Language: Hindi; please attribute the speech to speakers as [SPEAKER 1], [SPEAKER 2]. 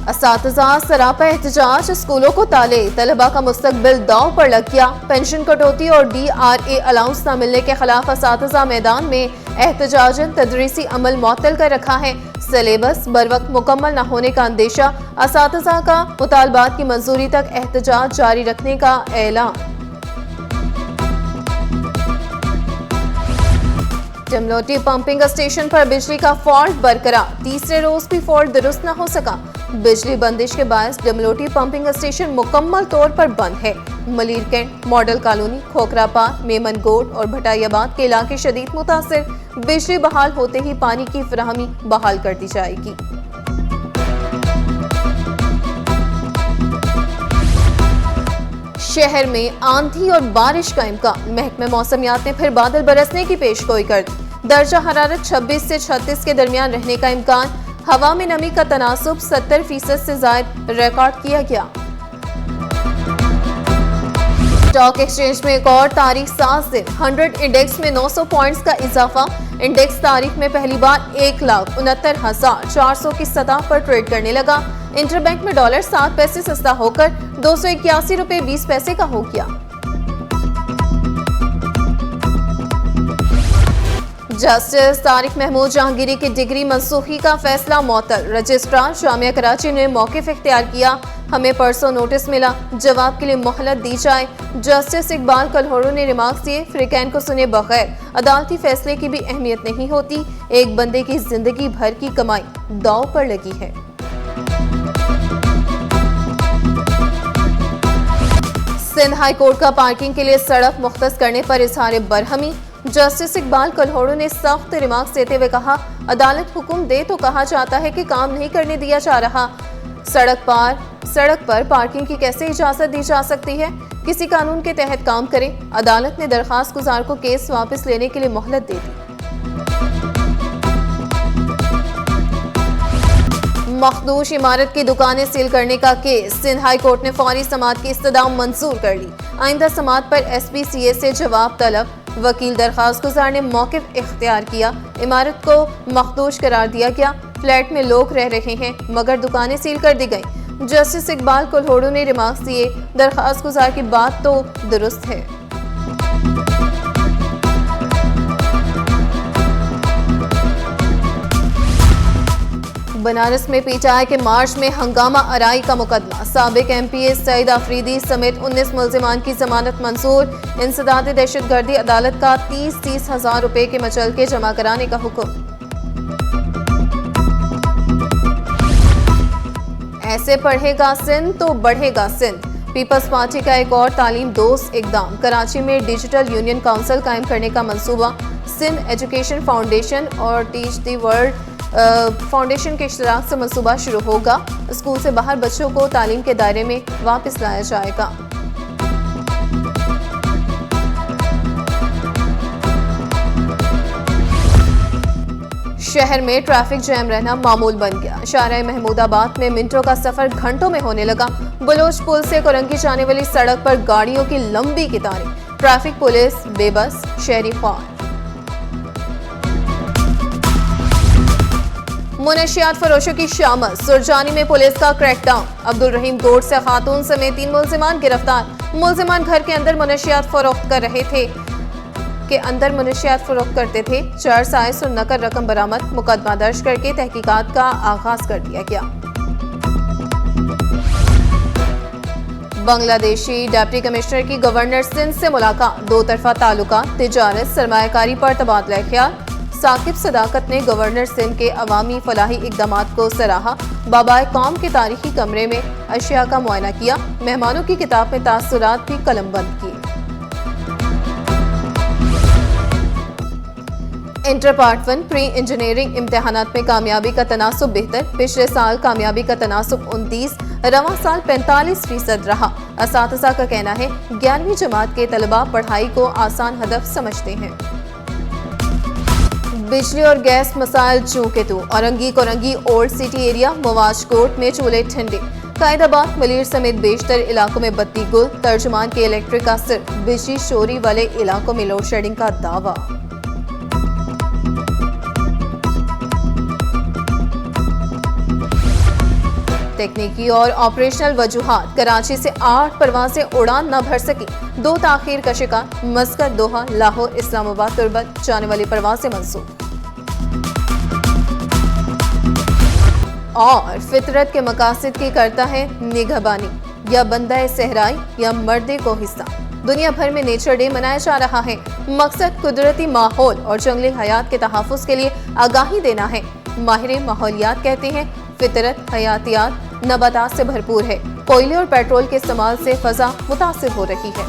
[SPEAKER 1] असातिज़ा सरापा एहतजाज, स्कूलों को ताले, तलबा का मुस्तकबिल दांव पर लग गया। पेंशन कटौती और DRA अलाउंस न मिलने के खिलाफ असातिज़ा मैदान में एहतजाजन तदरीसी अमल मुअत्तल कर रखा है। सिलेबस बर वक्त मुकम्मल न होने का अंदेशा, असातिज़ा का मुतालबात की मंजूरी तक एहतजाज जारी रखने का ऐलान। जमलोटी पंपिंग स्टेशन पर बिजली का फॉल्ट बरकरार, तीसरे रोज भी फॉल्ट दुरुस्त न हो सका। बिजली बंदिश के बायस जमलोटी पंपिंग स्टेशन मुकम्मल तौर पर बंद है। Malir cantt, model colony, Khokhrapar, Memon Goth और भटाइयाबाद के इलाके शदीद मुतासिर। बिजली बहाल होते ही पानी की फराहमी बहाल कर दी जाएगी। शहर में आंधी और बारिश का इम्कान, महकमे मौसमियात ने फिर बादल बरसने की पेशगोई कर दी। दर्जा हरारत 26 से 36 के दरमियान रहने का इम्कान। हवा में नमी का तनासुब 70% से ज्यादा रिकॉर्ड किया गया। स्टॉक एक्सचेंज में एक और तारीख 7 दिन, 100 इंडेक्स में 900 पॉइंट्स का इजाफा। इंडेक्स तारीख में पहली बार 1,69,400 की सतह पर ट्रेड करने लगा। इंटरबैंक में डॉलर 7 पैसे सस्ता होकर 281 रुपए 20 पैसे का हो गया। जस्टिस तारिक महमूद जहांगीरी की डिग्री मंसूखी का फैसला मुअत्तल। रजिस्ट्रार जामिया कराची ने मौक़िफ़ इख्तियार किया। हमें परसों नोटिस मिला, जवाब के लिए मोहलत दी जाए। जस्टिस इकबाल कलहोरू ने रिमार्क्स दिए, फ्रीकैन को सुने बगैर अदालती फैसले की भी अहमियत नहीं होती। एक बंदे की जिंदगी भर की कमाई दांव पर लगी है। सिंध हाई कोर्ट का पार्किंग के लिए सड़क मुख्तस करने पर इजहार बरहमी। जस्टिस इकबाल कलहोरू ने सख्त रिमार्क्स देते हुए कहा, अदालत हुक्म दे तो कहा जाता है कि काम नहीं करने दिया जा रहा। सड़क पर पार्किंग की कैसे इजाजत दी जा सकती है? किसी कानून के तहत काम करें। अदालत ने दरखास्त गुजार को केस वापस लेने के लिए मोहलत दे दी। मखदूश इमारत की दुकानें सील करने का केस, सिंध हाई कोर्ट ने फौरी समाअत की इस्तदाम मंजूर कर ली। आइंदा समाअत पर SPCA से जवाब तलब। वकील दरखास्त गुजार ने मौक़िफ़ इख्तियार किया। इमारत को मखदूश करार दिया गया। फ्लैट में लोग रह रहे हैं मगर दुकानें सील कर दी गईं। जस्टिस इकबाल कलहोरू ने रिमार्क्स दिए, दरखास्त गुजार की बात तो दुरुस्त है। बनारस में PTI के मार्च में हंगामा आराई का मुकदमा, साबिक MPA सईद आफरीदी समेत 19 मुल्जिमान की जमानत मंजूर। इंसदाद दहशतगर्दी, अदालत का 30-30 हजार रुपए के मचलके जमा कराने का हुक्म। ऐसे पढ़ेगा सिंध तो बढ़ेगा सिंध, पीपल्स पार्टी का एक और तालीम दोस्त इकदाम। कराची में डिजिटल यूनियन काउंसिल कायम करने का मंसूबा। सिंध एजुकेशन फाउंडेशन और टीच द वर्ल्ड फाउंडेशन के इश्तराक से मंसूबा शुरू होगा। स्कूल से बाहर बच्चों को तालीम के दायरे में वापस लाया जाएगा। शहर में ट्रैफिक जैम रहना मामूल बन गया। शाहराह महमूदाबाद में मिनटों का सफर घंटों में होने लगा। बलोच पुल से कोरंगी जाने वाली सड़क पर गाड़ियों की लंबी कतारें। ट्रैफिक पुलिस बेबस, शहरी ख्वार। मुनशियात फरोशों की शामत, सुरजानी में पुलिस का क्रैकडाउन। अब्दुल रहीम गोड से खातून समेत 3 मुल्जिमान गिरफ्तार। मुल्जिमान घर के अंदर मुनशियात फरोख्त करते थे। 4 साइज और नकद रकम बरामद। मुकदमा दर्ज करके तहकीकात का आगाज कर दिया गया। बांग्लादेशी डिप्टी कमिश्नर की गवर्नर सिंध से मुलाकात। 2 तरफा ताल्लुकात, तिजारत, सरमायाकारी पर तबादला ख्याल। साकिब सदाकत ने गवर्नर सिंध के अवामी फलाही इकदामात को सराहा। बाबाए कौम के तारीखी कमरे में अशिया का मुआयना किया। मेहमानों की किताब में तासुरात भी कलमबंद किए। इंटर पार्ट 1 प्री इंजीनियरिंग इम्तिहानात में कामयाबी का तनासुब बेहतर। पिछले साल कामयाबी का तनासुब 29, रवां साल 45% रहा। असातिज़ा का कहना है 11वीं जमात के तलबा पढ़ाई को आसान हदफ समझते हैं। बिजली और गैस मसाइल चूं के तू। Orangi Korangi old city area, Mawajkot में चूल्हे ठंडे। कायदाबाद, मलीर समेत बेशतर इलाकों में बत्ती गुल। तर्जुमान के इलेक्ट्रिक का सिर्फ बिजली चोरी वाले इलाकों में लोड शेडिंग का दावा। तकनीकी और ऑपरेशनल वजूहात कराची से 8 परवाजें उड़ान न भर सकी। 2 ताखीर का शिकार मस्कत, दोहा, लाहौर, इस्लामाबाद, तुर्बत जाने वाली परवाजें मंसूब। और फितरत के मकासद की करता है निगहबानी, या बंदा सहराई या मर्दे को हिस्सा। दुनिया भर में नेचर डे मनाया जा रहा है। मकसद कुदरती माहौल और जंगली हयात के तहफ़्फ़ुज़ के लिए आगाही देना है। माहिर माहौलियात कहते हैं फितरत हयातियात नबातात से भरपूर है। कोयले और पेट्रोल के इस्तेमाल से फ़ज़ा मुतासिर हो रही है।